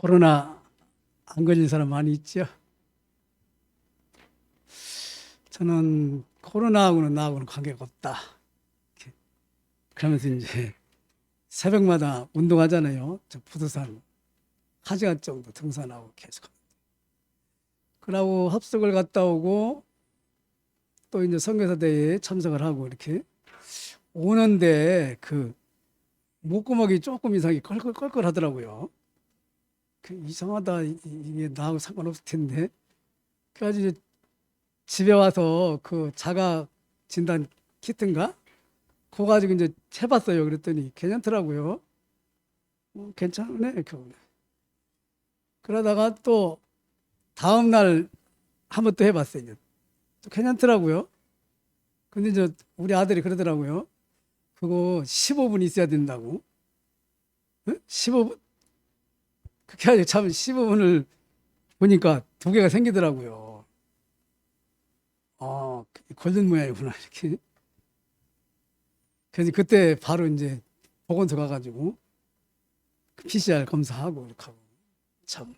코로나 안 걸린 사람 많이 있죠? 저는 코로나하고는 나하고는 관계가 없다. 이렇게. 그러면서 이제 새벽마다 운동하잖아요. 저 부두산 1시간 정도 등산하고 계속. 그러고 합석을 갔다 오고 또 이제 선교사대회에 참석을 하고 이렇게 오는데 그 목구멍이 조금 이상하게 껄껄껄껄 하더라고요. 이상하다. 이게 나하고 상관없을 텐데. 그래가지고 이제 집에 와서 그 자가 진단 키트인가? 그거 가지고 이제 해봤어요. 그랬더니 괜찮더라고요. 괜찮네. 그러다가 또 다음날 한번 또 해봤어요. 이제. 또 괜찮더라고요. 근데 이제 우리 아들이 그러더라고요. 그거 15분 있어야 된다고. 응? 15분? 그렇게 하지. 참 15분을 보니까 두 개가 생기더라고요. 골든 모양이구나. 이렇게. 그래서 그때 바로 이제 보건소 가가지고 PCR 검사하고 이렇게 하고 참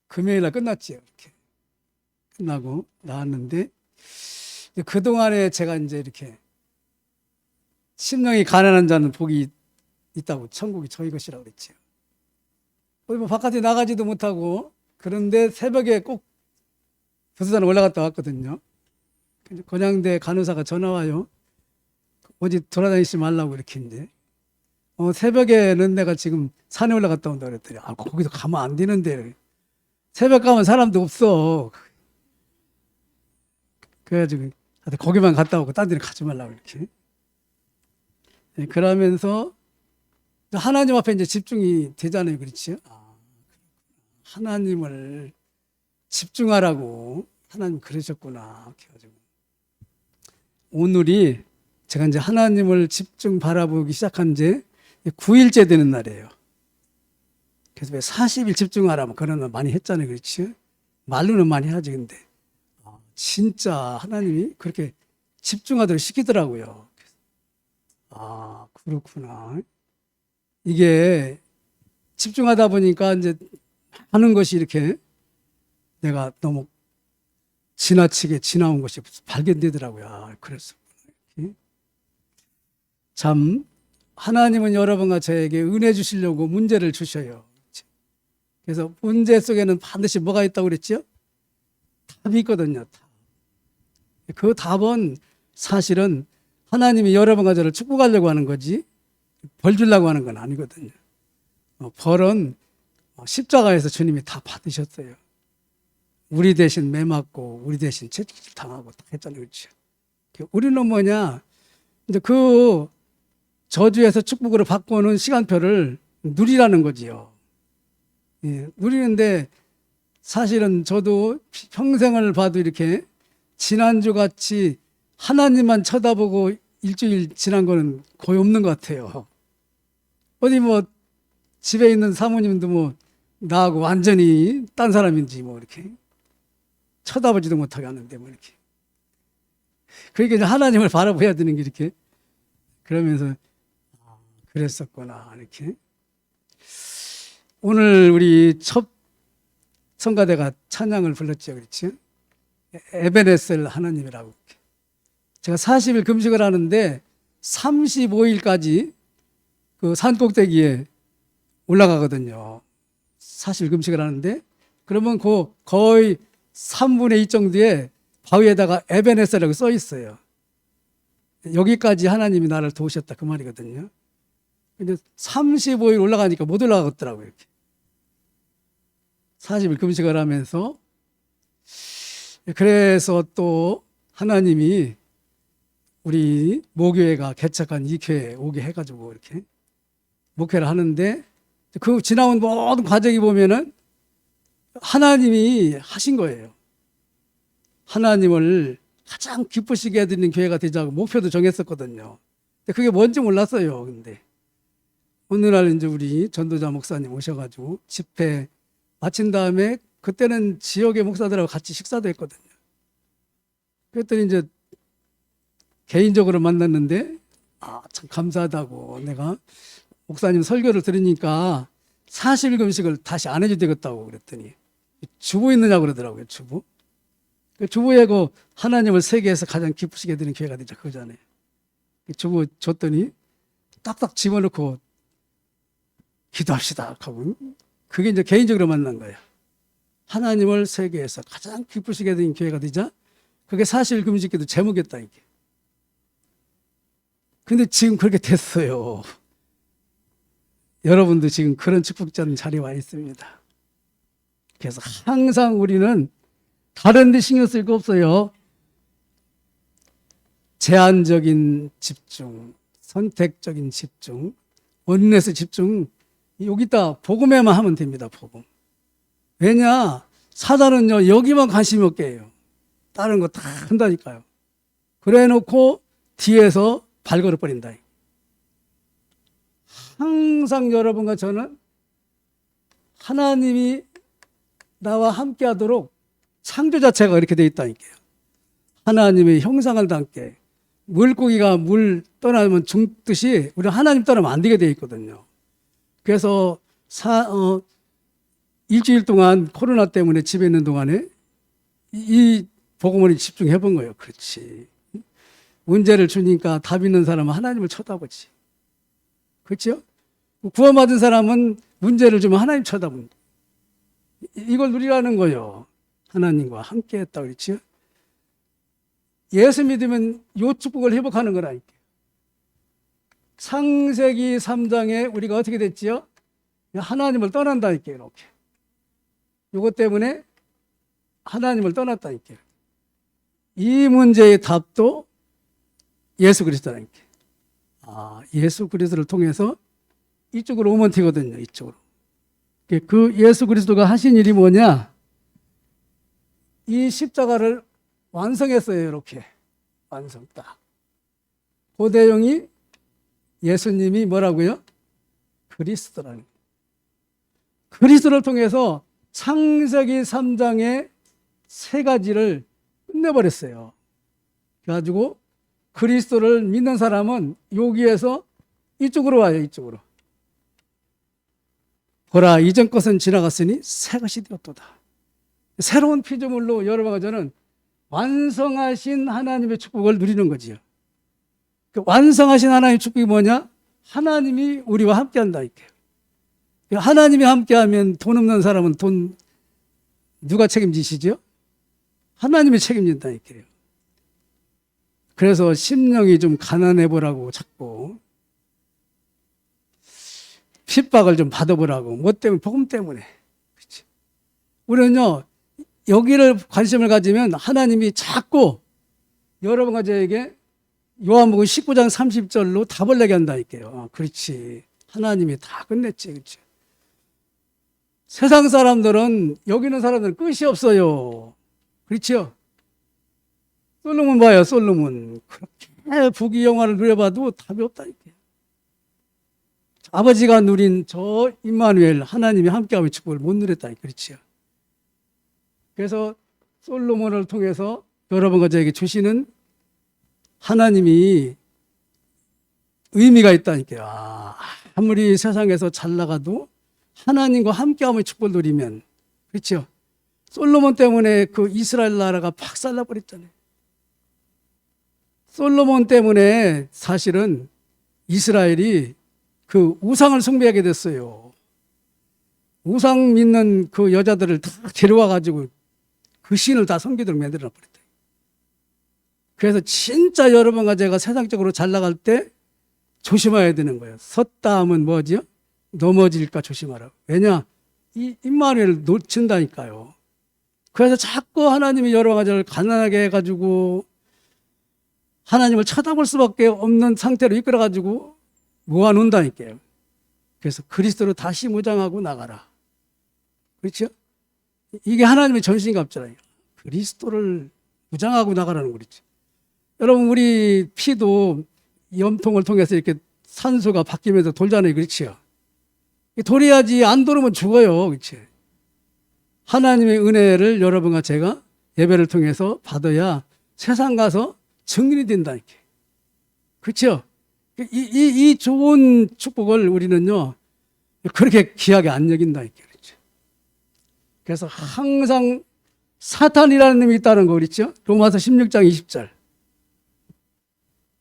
금요일날 끝났지요. 이렇게 끝나고 나왔는데 그동안에 제가 이제 이렇게 심령이 가난한 자는 복이 있다고 천국이 저희 것이라고 그랬지요. 어디 뭐 바깥에 나가지도 못하고 그런데 새벽에 꼭 부두산 올라갔다 왔거든요. 건양대 간호사가 전화 와요. 어디 돌아다니지 말라고 이렇게 이제. 새벽에는 내가 지금 산에 올라갔다 온다 그랬더니 거기도 가면 안 되는데 새벽 가면 사람도 없어. 그래가지고 거기만 갔다 오고 딴 데는 가지 말라고 이렇게. 그러면서 하나님 앞에 이제 집중이 되잖아요. 그렇지? 하나님을 집중하라고 하나님 그러셨구나. 그래가지고 오늘이 제가 이제 하나님을 집중 바라보기 시작한 지 9일째 되는 날이에요. 그래서 왜 40일 집중하라 뭐 그런 말 많이 했잖아요. 그렇지? 말로는 많이 하지. 근데 진짜 하나님이 그렇게 집중하도록 시키더라고요. 그렇구나. 이게 집중하다 보니까 이제 하는 것이 이렇게 내가 너무 지나치게 지나온 것이 발견되더라고요. 그래서 참 하나님은 여러분과 저에게 은혜 주시려고 문제를 주셔요. 그래서 문제 속에는 반드시 뭐가 있다고 그랬죠? 답이 있거든요. 답. 그 답은 사실은 하나님이 여러분과 저를 축복하려고 하는 거지 벌 주려고 하는 건 아니거든요. 벌은 십자가에서 주님이 다 받으셨어요. 우리 대신 매 맞고 우리 대신 채찍질 당하고 다 했잖아요. 그렇죠? 우리는 뭐냐 이제 그 저주에서 축복으로 바꾸는 시간표를 누리라는 거지요. 예, 누리는데 사실은 저도 평생을 봐도 이렇게 지난주 같이 하나님만 쳐다보고 일주일 지난 거는 거의 없는 것 같아요. 어디 뭐 집에 있는 사모님도 뭐 나하고 완전히 딴 사람인지 뭐 이렇게 쳐다보지도 못하게 하는데 뭐 이렇게. 그러니까 이제 하나님을 바라봐야 되는 게 이렇게 그러면서 그랬었구나 이렇게. 오늘 우리 첫 성가대가 찬양을 불렀죠. 그렇지? 에베네셀 하나님이라고. 제가 40일 금식을 하는데 35일까지 그 산꼭대기에 올라가거든요. 40일 금식을 하는데 그러면 그 거의 3분의 2 정도에 바위에다가 에베네셀이라고 써 있어요. 여기까지 하나님이 나를 도우셨다 그 말이거든요. 근데 35일 올라가니까 못 올라가겠더라고요. 이렇게. 40일 금식을 하면서 그래서 또 하나님이 우리 모교회가 개척한 이 교회에 오게 해가지고 이렇게 목회를 하는데 그 지나온 모든 과정이 보면은 하나님이 하신 거예요. 하나님을 가장 기쁘시게 해드리는 교회가 되자고 목표도 정했었거든요. 근데 그게 뭔지 몰랐어요. 근데 어느 날 이제 우리 전도자 목사님 오셔가지고 집회 마친 다음에 그때는 지역의 목사들하고 같이 식사도 했거든요. 그랬더니 이제 개인적으로 만났는데 참 감사하다고 내가 목사님 설교를 들으니까 40일 금식을 다시 안 해도 되겠다고 그랬더니 주부 있느냐고 그러더라고요. 주부. 그 주부애고 하나님을 세계에서 가장 기쁘시게 해드리는 교회가 되죠. 그거잖아요. 주부 줬더니 딱딱 집어넣고 기도합시다 하고, 그게 이제 개인적으로 만난 거예요. 하나님을 세계에서 가장 기쁘시게 해드리는 교회가 되자 그게 40일 금식기도 제목이었다 이게. 근데 지금 그렇게 됐어요. 여러분도 지금 그런 축복자는 자리에 와 있습니다. 그래서 항상 우리는 다른 데 신경 쓸 거 없어요. 제한적인 집중, 선택적인 집중, 원내에서 집중, 여기다 복음에만 하면 됩니다. 복음. 왜냐? 사단은요, 여기만 관심이 없게 해요. 다른 거 다 한다니까요. 그래 놓고 뒤에서 발걸어 버린다. 항상 여러분과 저는 하나님이 나와 함께 하도록 창조 자체가 이렇게 되어 있다니까요. 하나님의 형상을 담게, 물고기가 물 떠나면 죽듯이 우리 하나님 떠나면 안 되게 되어 있거든요. 그래서 일주일 동안 코로나 때문에 집에 있는 동안에 이 복음을 집중해 본 거예요. 그렇지. 문제를 주니까 답 있는 사람은 하나님을 쳐다보지. 그렇죠? 구원받은 사람은 문제를 주면 하나님 쳐다본다. 이걸 누리라는 거예요. 하나님과 함께 했다 그렇죠? 예수 믿으면 요 축복을 회복하는 거라니까. 창세기 3장에 우리가 어떻게 됐지요? 하나님을 떠난다니까 이렇게. 요것 때문에 하나님을 떠났다니까. 이 문제의 답도 예수 그리스도라니까. 예수 그리스도를 통해서 이쪽으로 오면 되거든요. 이쪽으로. 그 예수 그리스도가 하신 일이 뭐냐? 이 십자가를 완성했어요. 이렇게 완성 딱. 그 내용이 예수님이 뭐라고요? 그리스도라는 거예요. 그리스도를 통해서 창세기 3장의 세 가지를 끝내버렸어요. 그래가지고 그리스도를 믿는 사람은 여기에서 이쪽으로 와요. 이쪽으로. 보라, 이전 것은 지나갔으니 새 것이 되었도다. 새로운 피조물로 여러분과 저는 완성하신 하나님의 축복을 누리는 거지요. 그 완성하신 하나님의 축복이 뭐냐? 하나님이 우리와 함께 한다니까요. 하나님이 함께하면 돈 없는 사람은 돈 누가 책임지시죠? 하나님이 책임진다니까요. 그래서 심령이 좀 가난해 보라고 자꾸 핍박을 좀 받아보라고. 뭐 때문에? 복음 때문에. 그렇지. 우리는요, 여기를 관심을 가지면 하나님이 자꾸 여러분과 저에게 요한복음 19장 30절로 답을 내게 한다니까요. 그렇지. 하나님이 다 끝냈지. 그렇지. 세상 사람들은, 여기 있는 사람들은 끝이 없어요. 그렇죠? 솔로몬 봐요, 솔로몬. 그렇게 부귀영화를 누려봐도 답이 없다니까요. 아버지가 누린 저 임마누엘, 하나님이 함께하며 축복을 못 누렸다니까요. 그렇죠? 그래서 솔로몬을 통해서 여러분과 저에게 주시는 하나님이 의미가 있다니까요. 아무리 세상에서 잘 나가도 하나님과 함께하며 축복을 누리면, 그렇죠? 솔로몬 때문에 그 이스라엘 나라가 박살나 버렸잖아요. 솔로몬 때문에 사실은 이스라엘이 그 우상을 숭배하게 됐어요. 우상 믿는 그 여자들을 다 데려와 가지고 그 신을 다 섬기도록 만들어 버렸다. 그래서 진짜 여러분과 제가 세상적으로 잘 나갈 때 조심해야 되는 거예요. 섰다 하면 뭐지요? 넘어질까 조심하라고. 왜냐? 이 임마누엘을 놓친다니까요. 그래서 자꾸 하나님이 여러분과 저를 가난하게 해가지고 하나님을 쳐다볼 수밖에 없는 상태로 이끌어가지고 모아놓는다니까요. 그래서 그리스도로 다시 무장하고 나가라. 그렇죠? 이게 하나님의 전신갑주라요. 그리스도를 무장하고 나가라는 거죠. 여러분, 우리 피도 염통을 통해서 이렇게 산소가 바뀌면서 돌잖아요. 그렇죠? 돌아야지 안 돌으면 죽어요. 그렇죠? 하나님의 은혜를 여러분과 제가 예배를 통해서 받아야 세상 가서 증인이 된다니까. 그렇죠? 이 좋은 축복을 우리는요, 그렇게 귀하게 안 여긴다. 그렇죠. 그래서 항상 사탄이라는 놈이 있다는 거 그렇죠. 로마서 16장 20절.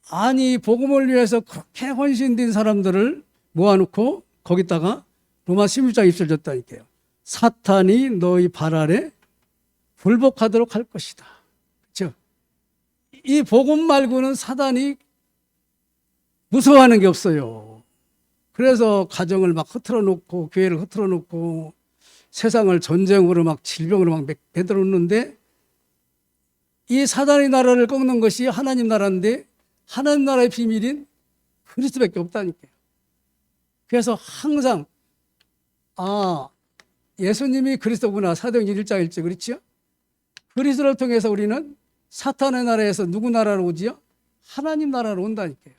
아니 복음을 위해서 그렇게 헌신된 사람들을 모아놓고 거기다가 로마 16장 20절 줬다니까요. 사탄이 너희 발 아래 굴복하도록 할 것이다. 그렇죠? 이 복음 말고는 사단이 무서워하는 게 없어요. 그래서 가정을 막 흐트러 놓고 교회를 흐트러 놓고 세상을 전쟁으로 막 질병으로 막 매달아 놓는데 이 사단의 나라를 꺾는 것이 하나님 나라인데 하나님 나라의 비밀인 그리스도밖에 없다니까요. 그래서 항상 예수님이 그리스도구나. 사도행전 1장 1절 그렇죠? 그리스도를 통해서 우리는 사탄의 나라에서 누구 나라로 오지요? 하나님 나라로 온다니까요.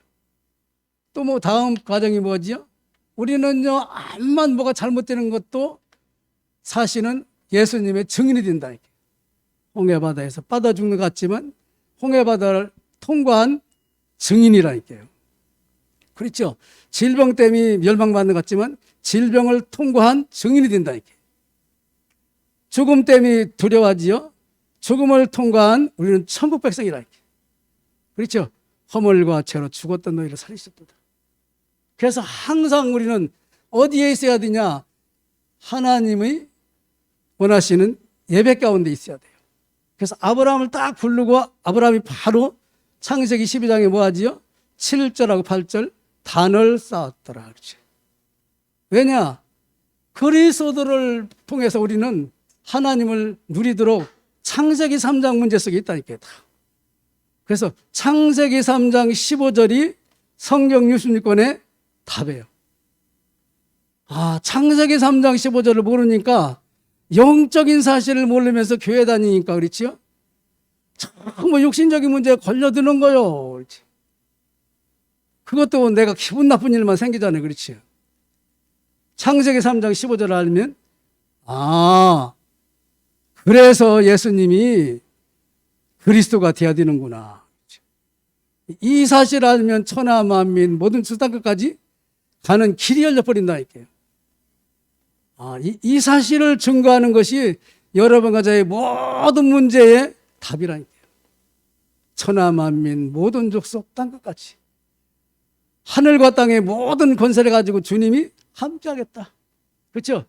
또 뭐 다음 과정이 뭐지요? 우리는요 암만 뭐가 잘못되는 것도 사실은 예수님의 증인이 된다니까요. 홍해바다에서 빠져 죽는 것 같지만 홍해바다를 통과한 증인이라니까요. 그렇죠? 질병 때문에 멸망받는 것 같지만 질병을 통과한 증인이 된다니까요. 죽음 때문에 두려워하지요? 죽음을 통과한 우리는 천국 백성이라니까요. 그렇죠? 허물과 죄로 죽었던 너희를 살리셨도다. 그래서 항상 우리는 어디에 있어야 되냐? 하나님의 원하시는 예배 가운데 있어야 돼요. 그래서 아브라함을 딱 부르고 아브라함이 바로 창세기 12장에 뭐 하지요? 7절하고 8절 단을 쌓았더라. 그렇지. 왜냐? 그리스도를 통해서 우리는 하나님을 누리도록 창세기 3장 문제 속에 있다니까요. 그래서 창세기 3장 15절이 성경 66권의 답이에요. 창세기 3장 15절을 모르니까 영적인 사실을 모르면서 교회 다니니까 그렇지요? 뭐 육신적인 문제에 걸려드는 거요. 그렇지. 그것도 내가 기분 나쁜 일만 생기잖아요. 그렇지요? 창세기 3장 15절을 알면 그래서 예수님이 그리스도가 되어야 되는구나. 이 사실을 알면 천하 만민 모든 세상 끝까지 가는 길이 열려버린다니까요. 이 사실을 증거하는 것이 여러분과 저의 모든 문제의 답이라니까요. 천하 만민 모든 족속 땅 끝까지 하늘과 땅의 모든 권세를 가지고 주님이 함께하겠다. 그렇죠?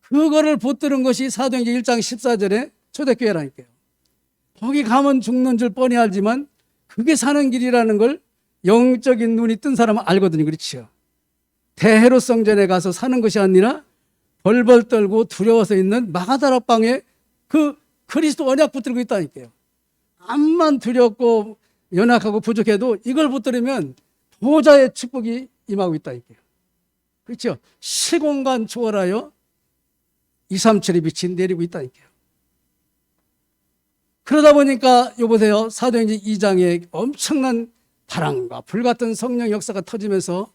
그거를 붙드는 것이 사도행전 1장 14절의 초대교회라니까요. 거기 가면 죽는 줄 뻔히 알지만 그게 사는 길이라는 걸 영적인 눈이 뜬 사람은 알거든요. 그렇죠? 대헤롯 성전에 가서 사는 것이 아니라 벌벌 떨고 두려워서 있는 마가다라 방에 그 그리스도 언약 붙들고 있다니까요. 암만 두렵고 연약하고 부족해도 이걸 붙들으면 보좌의 축복이 임하고 있다니까요. 그렇죠? 시공간 초월하여 237의 빛이 내리고 있다니까요. 그러다 보니까 여보세요. 사도행전 2장에 엄청난 바람과 불같은 성령 역사가 터지면서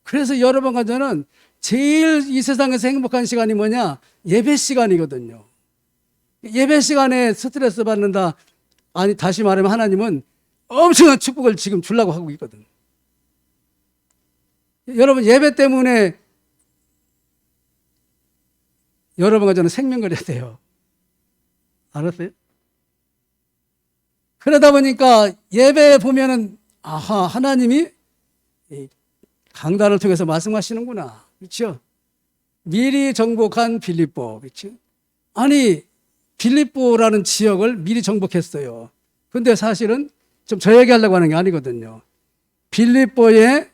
그래서 여러분과 저는 제일 이 세상에서 행복한 시간이 뭐냐? 예배 시간이거든요. 예배 시간에 스트레스 받는다. 다시 말하면 하나님은 엄청난 축복을 지금 주려고 하고 있거든요. 여러분 예배 때문에 여러분과 저는 생명 걸려야 돼요. 알았어요? 그러다 보니까 예배 보면은 하나님이 강단을 통해서 말씀하시는구나. 그렇죠? 미리 정복한 빌립보. 그렇죠? 빌립보라는 지역을 미리 정복했어요. 근데 사실은 좀 저 얘기하려고 하는 게 아니거든요. 빌립보에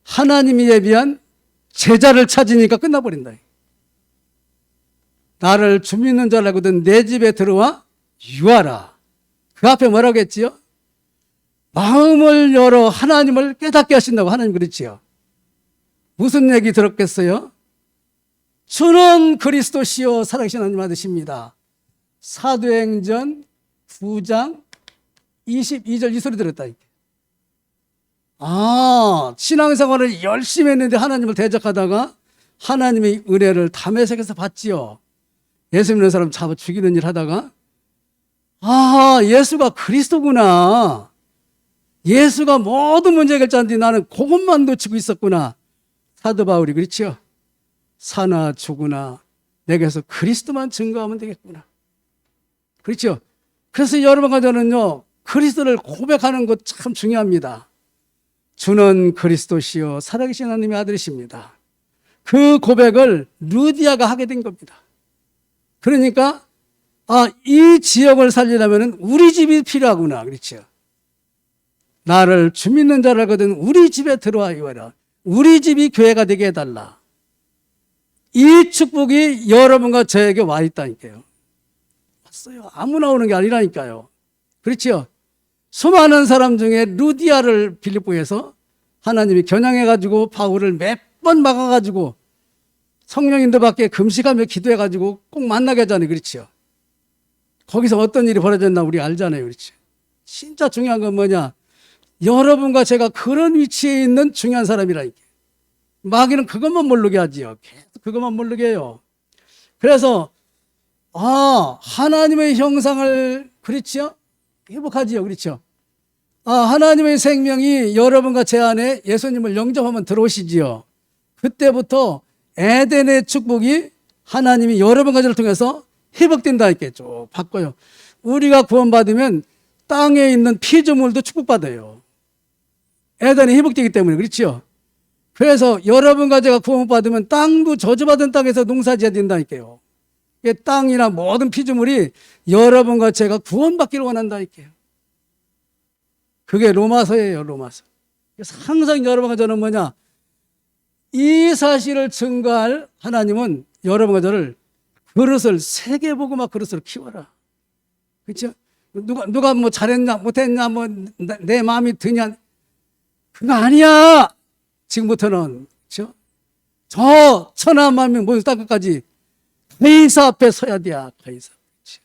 하나님이 예비한 제자를 찾으니까 끝나버린다. 나를 주 믿는 자라거든 내 집에 들어와 유하라. 그 앞에 뭐라고 했지요? 마음을 열어 하나님을 깨닫게 하신다고 하나님 그랬지요. 무슨 얘기 들었겠어요? 주는 그리스도시요 살아계신 하나님 아드십니다. 사도행전 9장 22절 이 소리 들었다. 신앙생활을 열심히 했는데 하나님을 대적하다가 하나님의 은혜를 다메섹에서 받지요. 예수 믿는 사람 잡아 죽이는 일 하다가 예수가 그리스도구나. 예수가 모든 문제 해결자인데 나는 그것만 놓치고 있었구나. 사도 바울이 그렇죠. 사나 죽으나 내게서 그리스도만 증거하면 되겠구나. 그렇죠? 그래서 여러분과 저는요, 그리스도를 고백하는 것 참 중요합니다. 주는 그리스도시요 살아계신 하나님의 아들이십니다. 그 고백을 루디아가 하게 된 겁니다. 그러니까 이 지역을 살리려면 우리 집이 필요하구나. 그렇죠? 나를 주 믿는 자를 알거든 우리 집에 들어와 이와라. 우리 집이 교회가 되게 해달라. 이 축복이 여러분과 저에게 와 있다니까요. 왔어요. 아무나 오는 게 아니라니까요. 그렇죠? 수많은 사람 중에 루디아를 빌립보에서 하나님이 겨냥해가지고 바울을 몇 번 막아가지고 성령인도 밖에 금식하며 기도해가지고 꼭 만나게 하잖아요. 그렇죠? 거기서 어떤 일이 벌어졌나 우리 알잖아요. 그렇죠? 진짜 중요한 건 뭐냐? 여러분과 제가 그런 위치에 있는 중요한 사람이라니까. 마귀는 그것만 모르게 하지요. 계속 그것만 모르게 해요. 그래서 하나님의 형상을 그렇죠? 회복하지요. 그렇죠? 하나님의 생명이 여러분과 제 안에 예수님을 영접하면 들어오시지요. 그때부터 에덴의 축복이 하나님이 여러분과 저를 통해서 회복된다 이렇게 쭉 바꿔요. 우리가 구원받으면 땅에 있는 피조물도 축복받아요. 에덴이 회복되기 때문에. 그렇죠? 그래서 여러분과 제가 구원받으면 땅도 저주받은 땅에서 농사지어야 된다니까요. 땅이나 모든 피조물이 여러분과 제가 구원받기를 원한다니까요. 그게 로마서예요. 로마서. 그래서 항상 여러분과 저는 뭐냐? 이 사실을 증거할 하나님은 여러분과 저를 그릇을 세계보고마 그릇으로 키워라. 그렇죠? 누가 뭐 잘했냐 못했냐 뭐 내 마음이 드냐 그거 아니야. 지금부터는 그렇죠? 저 천하만민 모두 땅끝까지 가이사 앞에 서야 돼. 가이사. 그렇죠?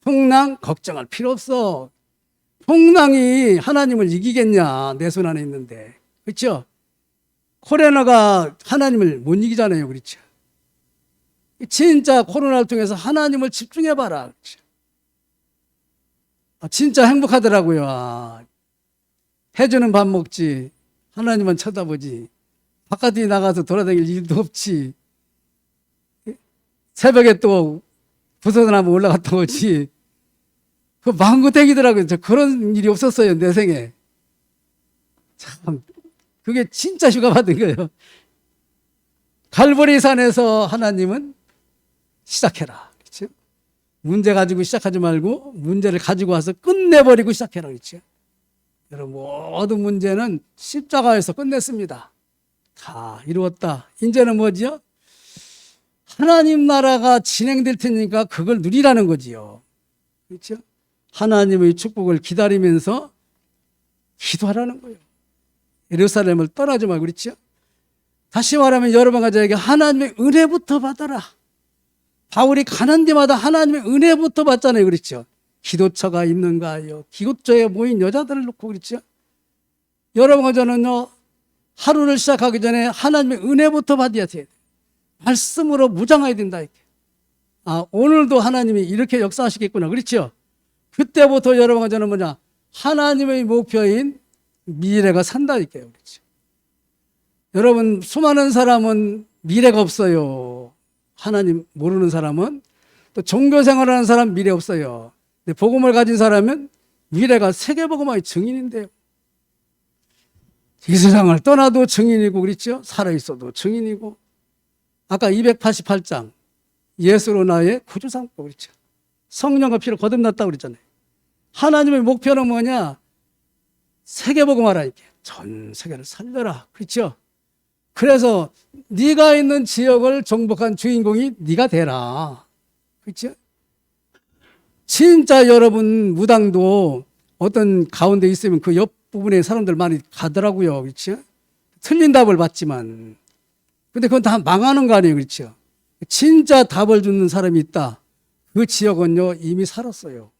풍랑 걱정할 필요 없어. 풍랑이 하나님을 이기겠냐? 내 손 안에 있는데. 그렇죠? 코로나가 하나님을 못 이기잖아요. 그렇죠? 진짜 코로나를 통해서 하나님을 집중해봐라. 그렇죠? 진짜 행복하더라고요. 해주는 밥 먹지. 하나님만 쳐다보지. 바깥에 나가서 돌아다닐 일도 없지. 새벽에 또 부서나 한번 올라갔다 오지. 그 망구대기더라고요. 그런 일이 없었어요. 내 생에. 참. 그게 진짜 휴가 받은 거예요. 갈보리 산에서 하나님은 시작해라. 그렇죠? 문제 가지고 시작하지 말고 문제를 가지고 와서 끝내버리고 시작해라. 그렇죠? 여러분 모든 문제는 십자가에서 끝냈습니다. 다 이루었다. 이제는 뭐지요? 하나님 나라가 진행될 테니까 그걸 누리라는 거지요. 그렇죠? 하나님의 축복을 기다리면서 기도하라는 거예요. 예루살렘을 떠나지 말고. 그렇죠? 다시 말하면 여러분과 저에게 하나님의 은혜부터 받아라. 바울이 가는 데마다 하나님의 은혜부터 받잖아요. 그렇죠? 기도처가 있는가요? 기도처에 모인 여자들을 놓고. 그렇죠? 여러분과 저는요, 하루를 시작하기 전에 하나님의 은혜부터 받아야 돼요. 말씀으로 무장해야 된다. 이렇게. 오늘도 하나님이 이렇게 역사하시겠구나. 그렇죠? 그때부터 여러분과 저는 뭐냐? 하나님의 목표인 미래가 산다니까요. 그렇죠? 여러분, 수많은 사람은 미래가 없어요. 하나님 모르는 사람은. 또 종교 생활하는 사람 미래 없어요. 근데 복음을 가진 사람은 미래가 세계복음화의 증인인데요. 이 세상을 떠나도 증인이고, 그렇죠? 살아있어도 증인이고. 아까 288장 예수로 나의 구주 삼고. 그렇죠? 성령과 피로 거듭났다고 그랬잖아요. 하나님의 목표는 뭐냐? 세계복음화라. 이렇게 전 세계를 살려라. 그렇죠? 그래서 네가 있는 지역을 정복한 주인공이 네가 되라. 그렇죠? 진짜 여러분 무당도 어떤 가운데 있으면 그 옆부분에 사람들 많이 가더라고요. 그렇죠? 틀린 답을 받지만. 근데 그건 다 망하는 거 아니에요. 그렇죠? 진짜 답을 주는 사람이 있다. 그 지역은요 이미 살았어요.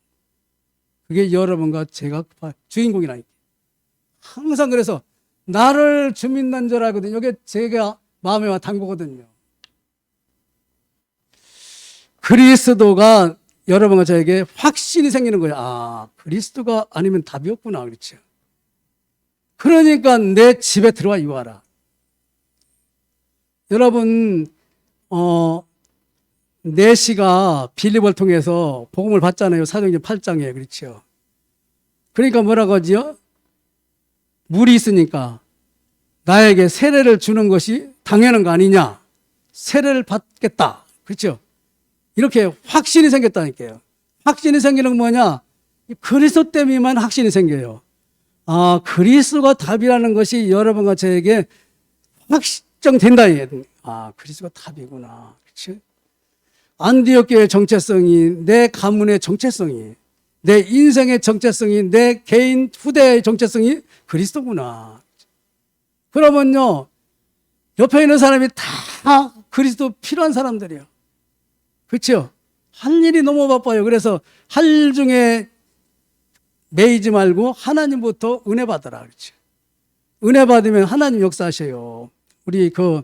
그게 여러분과 제가 주인공이라니까. 항상 그래서 나를 주 믿는 줄 알거든요. 이게 제가 마음에 와 담그거든요. 그리스도가 여러분과 저에게 확신이 생기는 거예요. 그리스도가 아니면 답이 없구나. 그렇죠? 그러니까 내 집에 들어와 이와라. 여러분, 내시가 빌립을 통해서 복음을 받잖아요. 사도행전 8장에. 그렇죠. 그러니까 뭐라고 하지요? 물이 있으니까 나에게 세례를 주는 것이 당연한 거 아니냐. 세례를 받겠다. 그렇죠. 이렇게 확신이 생겼다니까요. 확신이 생기는 건 뭐냐? 그리스도 때문에만 확신이 생겨요. 아, 그리스도가 답이라는 것이 여러분과 저에게 확정된다. 아, 그리스도가 답이구나. 그렇죠? 안디옥 교회의 정체성이, 내 가문의 정체성이, 내 인생의 정체성이, 내 개인 후대의 정체성이 그리스도구나. 그러면요, 옆에 있는 사람이 다 그리스도 필요한 사람들이에요. 그렇죠? 할 일이 너무 바빠요. 그래서 할 일 중에 매이지 말고 하나님부터 은혜 받아라. 그렇죠? 은혜 받으면 하나님 역사하셔요. 우리 그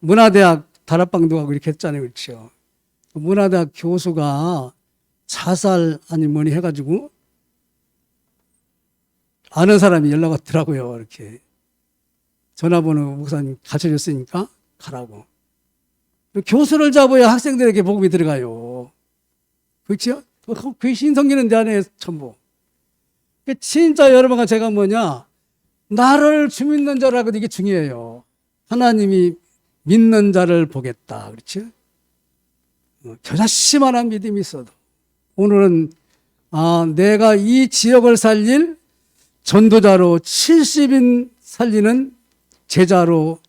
문화대학 다락방도 가고 이렇게 했잖아요. 그렇죠? 문화대학 교수가 자살 아니 뭐니 해가지고 아는 사람이 연락 왔더라고요. 이렇게 전화번호 목사님 가르쳐줬으니까 가라고. 교수를 잡아야 학생들에게 복음이 들어가요. 그렇죠? 귀신 섬기는 데 안에 전부. 진짜 여러분과 제가 뭐냐, 나를 주 믿는 자라고 이게 중요해요. 하나님이 믿는 자를 보겠다. 그렇죠? 겨자씨만한 믿음이 있어도 오늘은 내가 이 지역을 살릴 전도자로 70인 살리는 제자로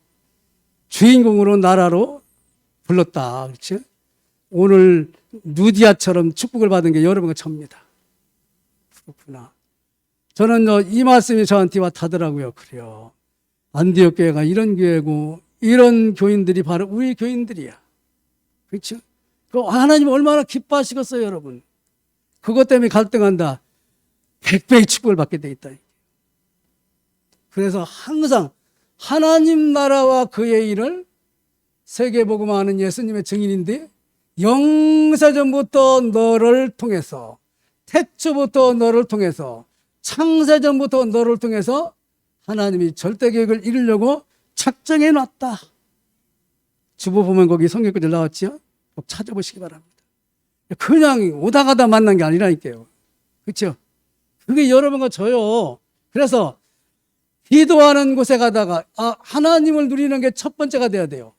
주인공으로 나라로 불렀다. 그렇죠? 오늘 누디아처럼 축복을 받은 게 여러분과 저입니다. 그렇구나. 저는 이 말씀이 저한테 와닿더라고요. 그래요. 안디옥 교회가 이런 교회고 이런 교인들이 바로 우리 교인들이야. 그렇죠? 그 하나님 얼마나 기뻐하시겠어요, 여러분. 그것 때문에 갈등한다. 100배의 축복을 받게 돼 있다. 그래서 항상 하나님 나라와 그의 일을 세계복음화하는 예수님의 증인인데, 영세전부터 너를 통해서, 태초부터 너를 통해서, 창세전부터 너를 통해서 하나님이 절대계획을 이루려고 작정해 놨다. 주보 보면 거기 성경까지 나왔죠? 꼭 찾아보시기 바랍니다. 그냥 오다 가다 만난 게 아니라니까요. 그렇죠? 그게 여러분과 저요. 그래서 기도하는 곳에 가다가 하나님을 누리는 게 첫 번째가 돼야 돼요.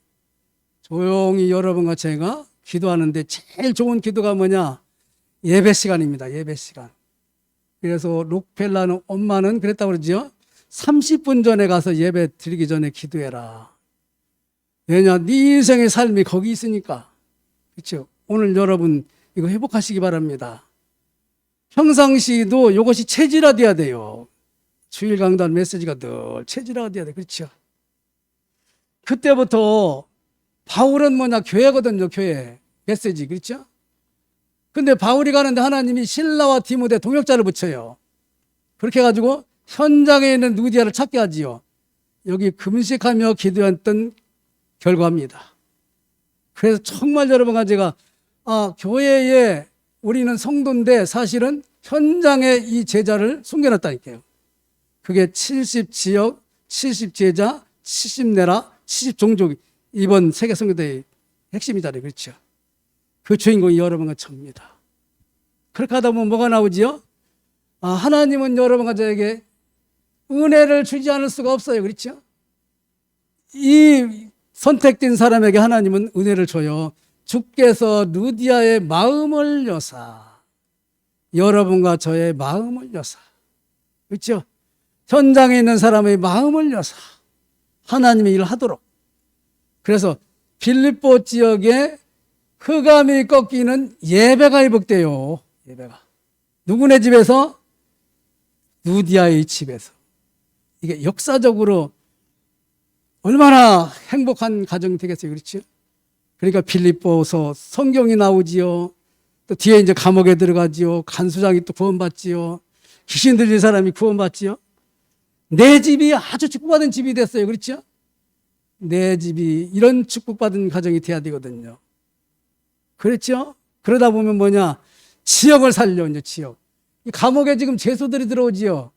조용히 여러분과 제가 기도하는데 제일 좋은 기도가 뭐냐? 예배 시간입니다. 예배 시간. 그래서 록펠라는 엄마는 그랬다고 그러죠. 30분 전에 가서 예배 드리기 전에 기도해라. 왜냐? 네 인생의 삶이 거기 있으니까. 그렇죠? 오늘 여러분 이거 회복하시기 바랍니다. 평상시도 이것이 체질화돼야 돼요. 주일 강단 메시지가 늘 체질화돼야 돼요. 그렇죠? 그때부터 바울은 뭐냐? 교회거든요. 교회 메시지. 그렇죠? 근데 바울이 가는데 하나님이 실라와 디모데 동역자를 붙여요. 그렇게 해가지고 현장에 있는 누디아를 찾게 하지요. 여기 금식하며 기도했던 결과입니다. 그래서 정말 여러분과 제가 교회에 우리는 성도인데 사실은 현장에 이 제자를 숨겨놨다니까요. 그게 70지역, 70제자, 70내라, 70종족, 이번 세계 선교대의 핵심이잖아요. 그렇죠? 그 주인공이 여러분과 저입니다. 그렇게 하다 보면 뭐가 나오지요? 하나님은 여러분과 저에게 은혜를 주지 않을 수가 없어요. 그렇죠? 이 선택된 사람에게 하나님은 은혜를 줘요. 주께서 루디아의 마음을 여사, 여러분과 저의 마음을 여사. 그렇죠? 현장에 있는 사람의 마음을 여사 하나님의 일을 하도록. 그래서 빌립보 지역에 흑암이 꺾이는 예배가 회복돼요. 예배가. 누구네 집에서? 누디아의 집에서. 이게 역사적으로 얼마나 행복한 가정이 되겠어요. 그렇죠? 그러니까 빌립보서 성경이 나오지요. 또 뒤에 이제 감옥에 들어가지요. 간수장이 또 구원받지요. 귀신 들린 사람이 구원받지요. 내 집이 아주 축복받은 집이 됐어요. 그렇죠? 내 집이 이런 축복받은 가정이 돼야 되거든요. 그렇죠? 그러다 보면 뭐냐? 지역을 살려, 이제 지역. 이 감옥에 지금 죄수들이 들어오지요.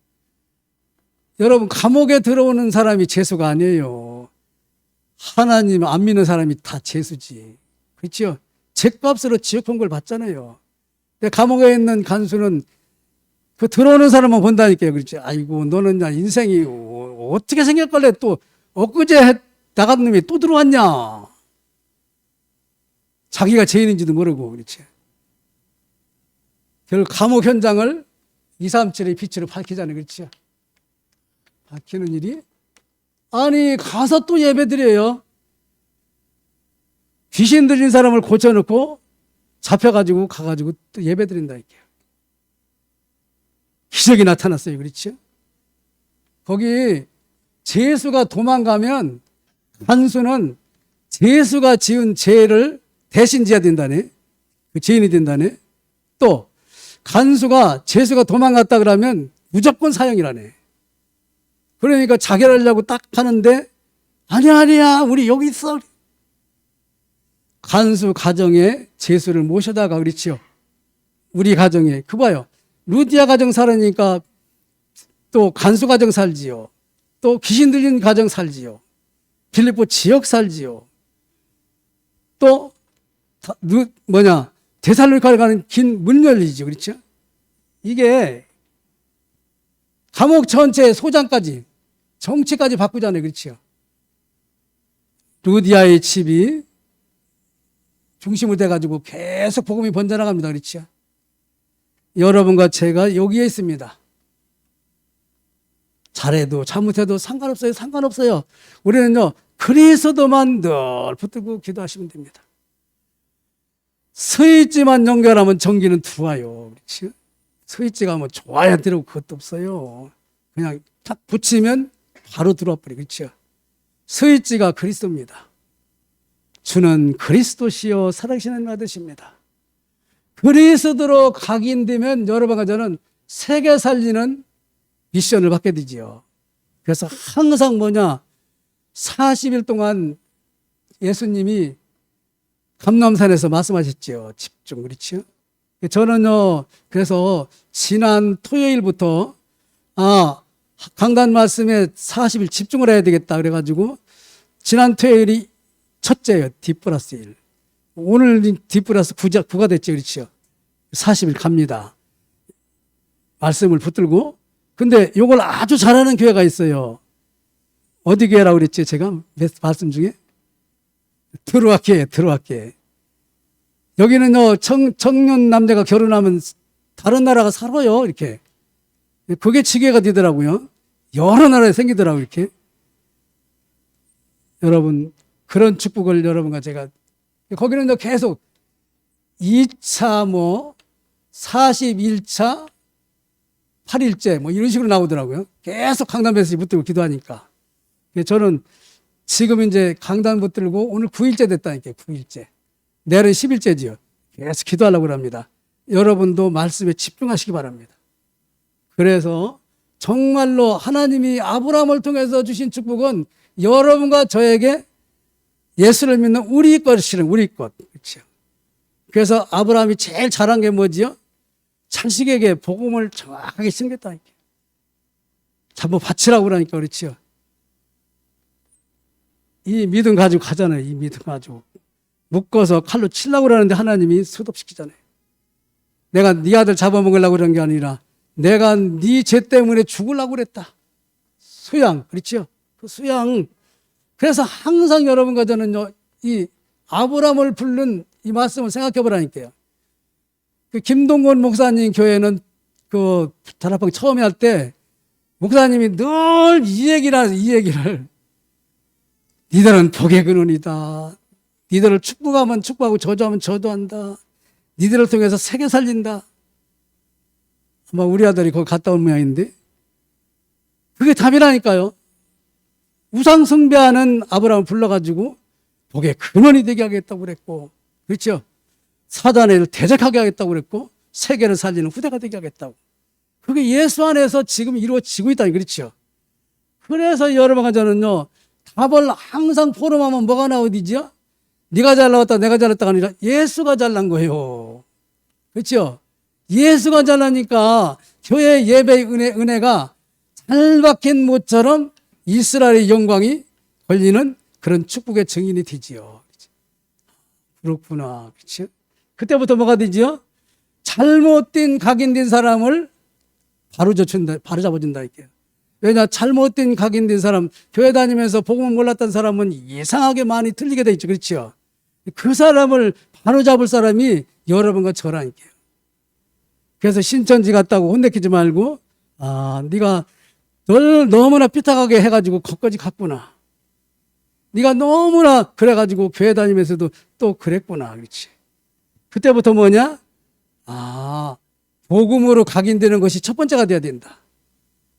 여러분, 감옥에 들어오는 사람이 죄수가 아니에요. 하나님 안 믿는 사람이 다 죄수지. 그렇죠? 죄값으로 지옥 본 걸 봤잖아요. 근데 감옥에 있는 간수는 그 들어오는 사람만 본다니까요. 그렇지? 아이고, 너는 인생이 어떻게 생겼길래 또 엊그제 나간 놈이 또 들어왔냐? 자기가 죄인인지도 모르고, 그렇지? 결국 감옥 현장을 237의 빛으로 밝히잖아요. 그렇죠? 밝히는 일이? 아니, 가서 또 예배 드려요. 귀신 들린 사람을 고쳐놓고 잡혀가지고 가가지고 또 예배 드린다니까요. 기적이 나타났어요. 그렇죠? 거기 제수가 도망가면 간수는 제수가 지은 죄를 대신 지어야 된다네. 그 죄인이 된다네. 또 간수가 제수가 도망갔다 그러면 무조건 사형이라네. 그러니까 자결하려고 딱 하는데 아니야 우리 여기 있어. 간수 가정에 제수를 모셔다가 그렇지요. 우리 가정에 그 봐요. 루디아 가정 살으니까 또 간수 가정 살지요. 또 귀신 들린 가정 살지요. 빌립보 지역 살지요. 또 데살로니가를 가는 긴 문 열리죠. 그렇죠? 이게 감옥 전체 소장까지 정치까지 바꾸잖아요. 그렇죠? 루디아의 집이 중심으로 돼가지고 계속 복음이 번져나갑니다. 그렇죠? 여러분과 제가 여기에 있습니다. 잘해도 잘못해도 상관없어요. 상관없어요. 우리는요 그리스도만 늘 붙들고 기도하시면 됩니다. 스위치만 연결하면 전기는 들어와요. 그렇지? 스위치가 뭐 좋아야 되고 그것도 없어요. 그냥 탁 붙이면 바로 들어와 버려. 그렇죠? 스위치가 그리스도입니다. 주는 그리스도시요 살아계신 하나님 아드십니다. 그리스도로 각인되면 여러분과 저는 세계 살리는 미션을 받게 되지요. 그래서 항상 40일 동안 예수님이 감람산에서 말씀하셨죠. 집중, 그렇죠? 저는요, 그래서 지난 토요일부터, 강단 말씀에 40일 집중을 해야 되겠다. 그래가지고, 지난 토요일이 첫째예요. D 플러스 1. 오늘 D 플러스 9가 됐죠. 그렇죠? 40일 갑니다. 말씀을 붙들고. 근데 이걸 아주 잘하는 교회가 있어요. 어디 교회라고 그랬죠? 제가 말씀 중에? 들어왔게. 여기는요, 청년 남자가 결혼하면 다른 나라가 살아요. 이렇게. 그게 지교회가 되더라고요. 여러 나라에 생기더라고요. 이렇게. 여러분, 그런 축복을 여러분과 제가. 거기는 계속 2차 41차 8일째 이런 식으로 나오더라고요. 계속 강단 붙들고 기도하니까. 저는 지금 이제 강단 붙들고 오늘 9일째 됐다니까요. 9일째. 내일은 10일째지요. 계속 기도하려고 합니다. 여러분도 말씀에 집중하시기 바랍니다. 그래서 정말로 하나님이 아브라함을 통해서 주신 축복은 여러분과 저에게 예수를 믿는 우리 것이는 우리 것. 그렇죠? 그래서 아브라함이 제일 잘한 게 뭐지요? 자식에게 복음을 정확하게 심겼다니까. 전부 바치라고 그러니까 그렇죠. 이 믿음 가지고 가잖아요. 이 믿음 가지고. 묶어서 칼로 치려고 그러는데 하나님이 수습시키잖아요. 내가 네 아들 잡아먹으려고 그런 게 아니라 내가 네 죄 때문에 죽으려고 그랬다. 수양. 그렇죠? 그 수양. 그래서 항상 여러분과 저는요, 이 아브라함을 부른 이 말씀을 생각해 보라니까요. 그 김동건 목사님 교회는 그 다락방 처음에 할 때 목사님이 늘 이 얘기를 니들은 복의 근원이다. 니들을 축복하면 축복하고 저주하면 저주한다. 니들을 통해서 세계 살린다. 아마 우리 아들이 거기 갔다 온 모양인데 그게 답이라니까요. 우상 숭배하는 아브라함을 불러가지고 복의 근원이 되게 하겠다고 그랬고, 그렇죠? 사단을 대적하게 하겠다고 그랬고, 세계를 살리는 후대가 되게 하겠다고. 그게 예수 안에서 지금 이루어지고 있다. 그렇죠? 그래서 여러분과 저는요, 답을 항상 포럼하면 뭐가 나오디죠? 네가 잘나왔다, 내가 잘났다가 아니라 예수가 잘난 거예요. 그렇죠? 예수가 잘나니까 교회 예배의 은혜가 잘 박힌 못처럼 이스라엘의 영광이 걸리는 그런 축복의 증인이 되지요. 그렇구나. 그렇죠? 그때부터 뭐가 되지요? 잘못된 각인된 사람을 바로 잡아준다 이게. 왜냐, 잘못된 각인된 사람, 교회 다니면서 복음을 몰랐던 사람은 이상하게 많이 틀리게 돼 있죠. 그렇죠? 그 사람을 바로 잡을 사람이 여러분과 저라니까요. 그래서 신천지 갔다고 혼내키지 말고, 네가 널 너무나 삐딱하게 해가지고 거기까지 갔구나. 네가 너무나 그래가지고 교회 다니면서도 또 그랬구나. 그렇지? 그때부터 뭐냐? 복음으로 각인되는 것이 첫 번째가 돼야 된다.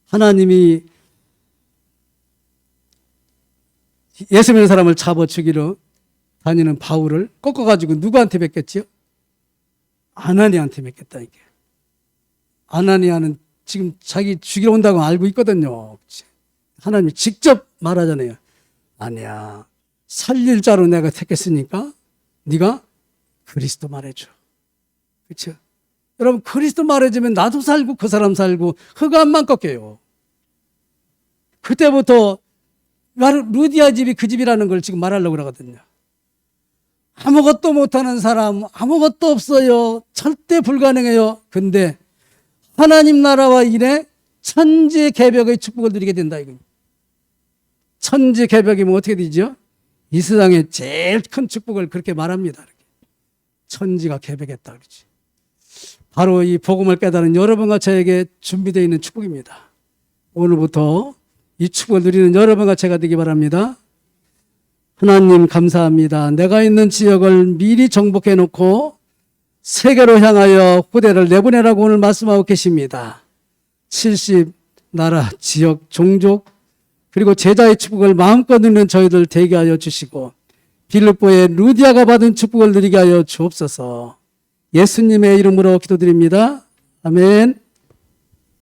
하나님이 예수 믿는 사람을 잡아 죽이러 다니는 바울을 꺾어가지고 누구한테 맺겠지요? 아나니아한테 맺겠다 이게. 아나니아는 지금 자기 죽이러 온다고 알고 있거든요. 하나님이 직접 말하잖아요. 아니야, 살릴 자로 내가 택했으니까 네가 그리스도 말해줘. 그렇죠? 여러분, 그리스도 말해주면 나도 살고 그 사람 살고 흑암만 꺾여요. 그때부터 루디아 집이 그 집이라는 걸 지금 말하려고 그러거든요. 아무것도 못하는 사람, 아무것도 없어요. 절대 불가능해요. 근데 하나님 나라와 일에 천지 개벽의 축복을 누리게 된다 이거. 천지 개벽이면 어떻게 되죠? 이 세상에 제일 큰 축복을 그렇게 말합니다. 이렇게. 천지가 개벽했다 그러지. 바로 이 복음을 깨달은 여러분과 저에게 준비되어 있는 축복입니다. 오늘부터 이 축복을 누리는 여러분과 제가 되기 바랍니다. 하나님 감사합니다. 내가 있는 지역을 미리 정복해 놓고 세계로 향하여 후대를 내보내라고 오늘 말씀하고 계십니다. 70 나라, 지역, 종족 그리고 제자의 축복을 마음껏 누리는 저희들 되게 하여 주시고 빌립보의 루디아가 받은 축복을 누리게 하여 주옵소서. 예수님의 이름으로 기도드립니다. 아멘.